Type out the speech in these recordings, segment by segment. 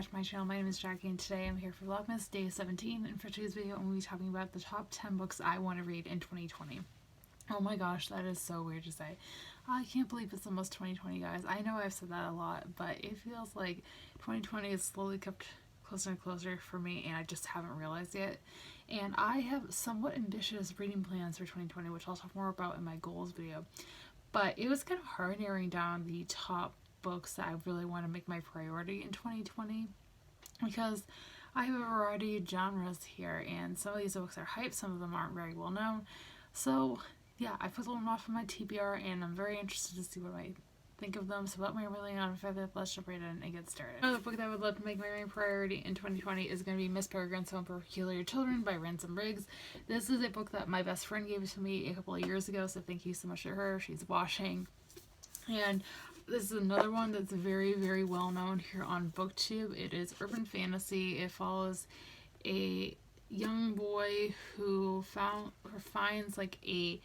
back to my channel. My name is Jackie and today I'm here for Vlogmas Day 17, and for today's video I'm going to be talking about the top 10 books I want to read in 2020. Oh my gosh, that is so weird to say. I can't believe it's almost 2020, guys. I know I've said that a lot, but it feels like 2020 is slowly kept closer and closer for me, and I just haven't realized yet. And I have somewhat ambitious reading plans for 2020, which I'll talk more about in my goals video. But it was kind of hard narrowing down the top books that I really want to make my priority in 2020 because I have a variety of genres here, and some of these books are hyped, some of them aren't very well known. So yeah, I put them off on my TBR and I'm very interested to see what I think of them. So without my really on further, let's jump right in and get started. Another book that I would love to make my main priority in 2020 is going to be Miss Peregrine's Home for Peculiar Children by Ransom Riggs. This is a book that my best friend gave to me a couple of years ago, so thank you so much to her. She's watching. And this is another one that's very, very well known here on BookTube. It is urban fantasy. It follows a young boy who finds like a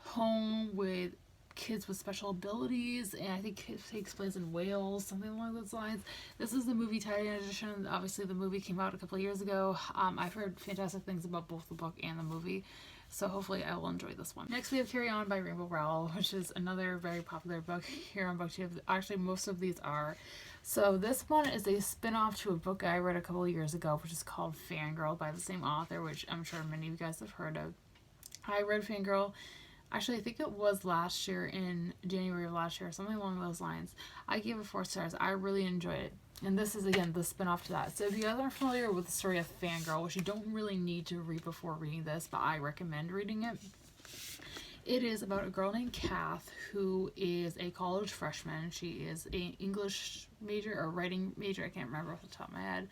home with kids with special abilities, and I think it takes place in Wales, something along those lines. This is the movie tie-in edition. Obviously the movie came out a couple of years ago. I've heard fantastic things about both the book and the movie, so hopefully I will enjoy this one. Next we have Carry On by Rainbow Rowell, which is another very popular book here on BookTube. Actually most of these are. So this one is a spin-off to a book I read a couple of years ago, which is called Fangirl by the same author, which I'm sure many of you guys have heard of. I read Fangirl, actually I think it was last year, in January of last year, something along those lines. I gave it 4 stars. I really enjoyed it. And this is, again, the spin-off to that. So if you guys aren't familiar with the story of Fangirl, which you don't really need to read before reading this, but I recommend reading it. It is about a girl named Kath who is a college freshman. She is an English major or writing major, I can't remember off the top of my head.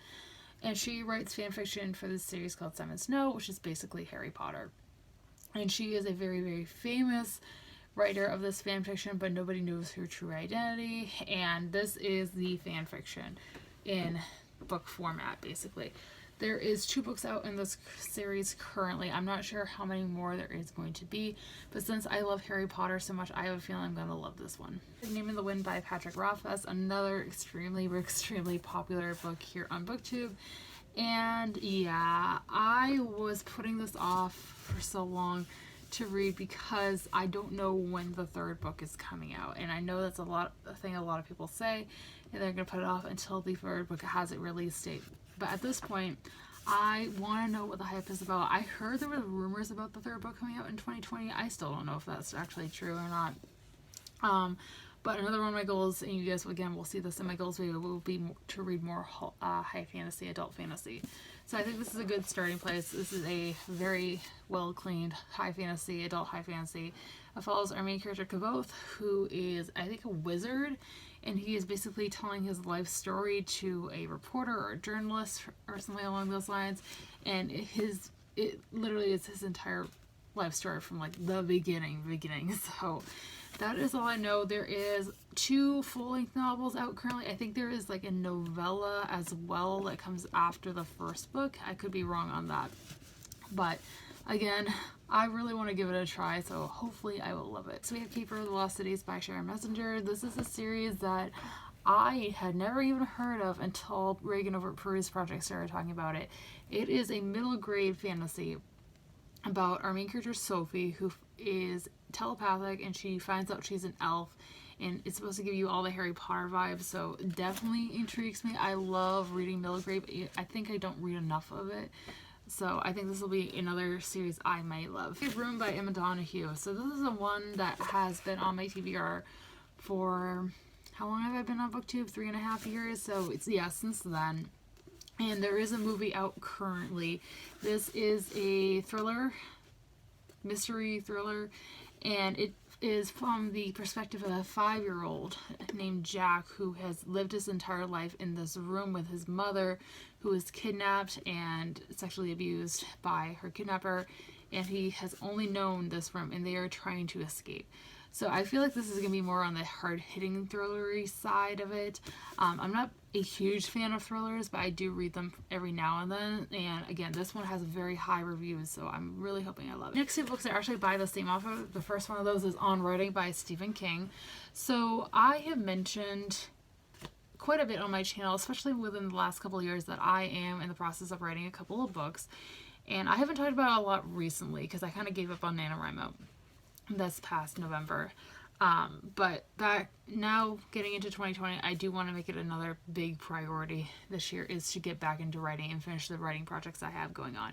And she writes fan fiction for this series called Simon Snow, which is basically Harry Potter. And she is a very, very famous writer of this fan fiction, but nobody knows her true identity. And this is the fan fiction in book format, basically. There is 2 books out in this series currently. I'm not sure how many more there is going to be, but since I love Harry Potter so much, I have a feeling I'm going to love this one. Name in the Wind by Patrick Rothfuss, another extremely popular book here on BookTube. And yeah, I was putting this off for so long to read because I don't know when the 3rd book is coming out, and I know that's a thing a lot of people say, and they're gonna put it off until the 3rd book has its release date. But at this point, I want to know what the hype is about. I heard there were rumors about the 3rd book coming out in 2020. I still don't know if that's actually true or not. But another one of my goals, and you guys again will see this in my goals video, will be to read more high fantasy, adult fantasy. So I think this is a good starting place. This is a very well cleaned high fantasy, adult high fantasy. It follows our main character Kavoth, who is, I think, a wizard, and he is basically telling his life story to a reporter or a journalist or something along those lines. And it literally is his entire life story from like the beginning. So that is all I know. There is 2 full-length novels out currently. I think there is like a novella as well that comes after the 1st book. I could be wrong on that. But again, I really want to give it a try, so hopefully I will love it. So we have Keeper of the Lost Cities by Sharon Messenger. This is a series that I had never even heard of until Reagan over at Peruse Project started talking about it. It is a middle grade fantasy about our main character Sophie, who is telepathic, and she finds out she's an elf, and it's supposed to give you all the Harry Potter vibes, so definitely intrigues me. I love reading middle grade, but I think I don't read enough of it, so I think this will be another series I might love. Room by Emma Donoghue. So this is the one that has been on my TBR for, how long have I been on BookTube? 3.5 years, so it's, yeah, since then. And there is a movie out currently. This is a thriller, mystery thriller, and it is from the perspective of a 5-year-old named Jack, who has lived his entire life in this room with his mother, who is kidnapped and sexually abused by her kidnapper, and he has only known this room, and they are trying to escape. So I feel like this is going to be more on the hard-hitting thrillery side of it. I'm not a huge fan of thrillers, but I do read them every now and then. And again, this one has very high reviews, so I'm really hoping I love it. Next 2 books are actually by the same author. The first one of those is On Writing by Stephen King. So I have mentioned quite a bit on my channel, especially within the last couple of years, that I am in the process of writing a couple of books. And I haven't talked about it a lot recently because I kind of gave up on NaNoWriMo this past November. But back now, getting into 2020, I do want to make it another big priority this year is to get back into writing and finish the writing projects I have going on.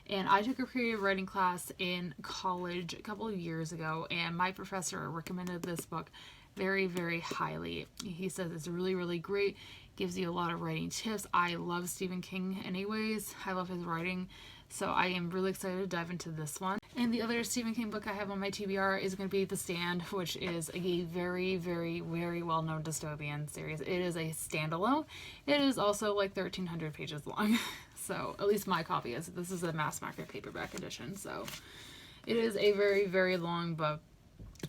And I took a creative writing class in college a couple of years ago, and my professor recommended this book very, very highly. He says it's really, really great, gives you a lot of writing tips. I love Stephen King anyways. I love his writing. So I am really excited to dive into this one. And the other Stephen King book I have on my TBR is going to be The Stand, which is a very, very, very well-known dystopian series. It is a standalone. It is also like 1,300 pages long. So at least my copy is. This is a mass market paperback edition. So it is a very, very long book.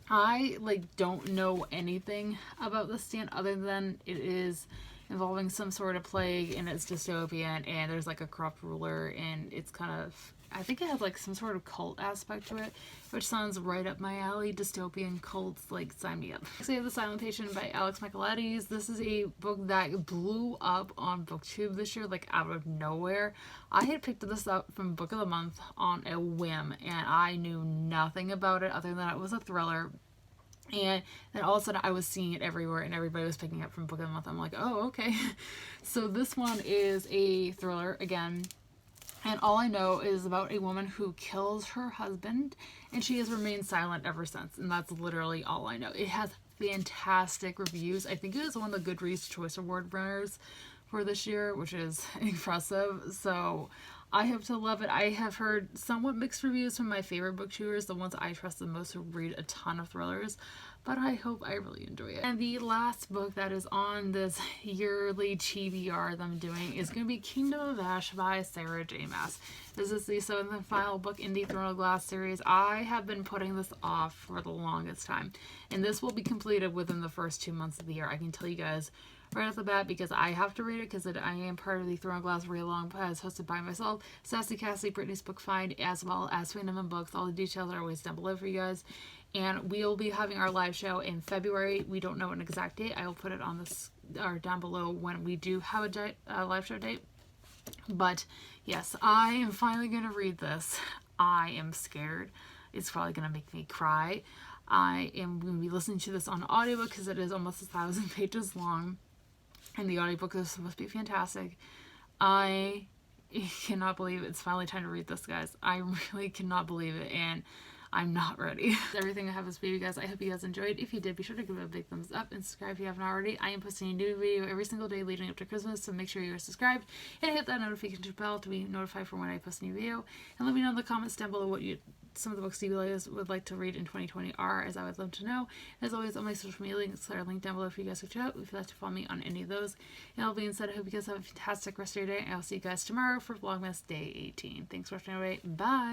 I don't know anything about The Stand other than it is involving some sort of plague, and it's dystopian, and there's like a corrupt ruler, and it's kind of, I think it has like some sort of cult aspect to it, which sounds right up my alley. Dystopian cults, sign me up. Next, we have The Silent Patient by Alex Michaelides. This is a book that blew up on BookTube this year, out of nowhere. I had picked this up from Book of the Month on a whim, and I knew nothing about it other than it was a thriller. And then all of a sudden I was seeing it everywhere and everybody was picking up from Book of the Month. I'm like, oh, okay. So this one is a thriller again. And all I know is about a woman who kills her husband, and she has remained silent ever since. And that's literally all I know. It has fantastic reviews. I think it is one of the Goodreads Choice Award winners for this year, which is impressive. So I hope to love it. I have heard somewhat mixed reviews from my favorite booktubers, the ones I trust the most who read a ton of thrillers, but I hope I really enjoy it. And the last book that is on this yearly TBR that I'm doing is going to be Kingdom of Ash by Sarah J. Maas. This is the 7th and final book in the Throne of Glass series. I have been putting this off for the longest time, and this will be completed within the first 2 months of the year. I can tell you guys right off the bat, because I have to read it, because I am part of the Throne of Glass read-along as hosted by myself, Sassy Cassie, Brittany's Book Find, as well as Swing Them in Books. All the details are always down below for you guys. And we'll be having our live show in February. We don't know an exact date. I will put it on this or down below when we do have a live show date. But yes, I am finally going to read this. I am scared. It's probably going to make me cry. I am going to be listening to this on audiobook because it is almost 1,000 pages long. And the audiobook is supposed to be fantastic. I cannot believe it's finally time to read this, guys. I really cannot believe it, and I'm not ready. That's everything I have this video, guys. I hope you guys enjoyed. If you did, be sure to give it a big thumbs up and subscribe if you haven't already. I am posting a new video every single day leading up to Christmas, so make sure you're subscribed and hit that notification bell to be notified for when I post a new video. And let me know in the comments down below what some of the books you guys would like to read in 2020 are, as I would love to know. As always, all my social media links are linked down below for you guys to check out if you'd like to follow me on any of those. And all being said, I hope you guys have a fantastic rest of your day, and I'll see you guys tomorrow for Vlogmas Day 18. Thanks for watching. Bye!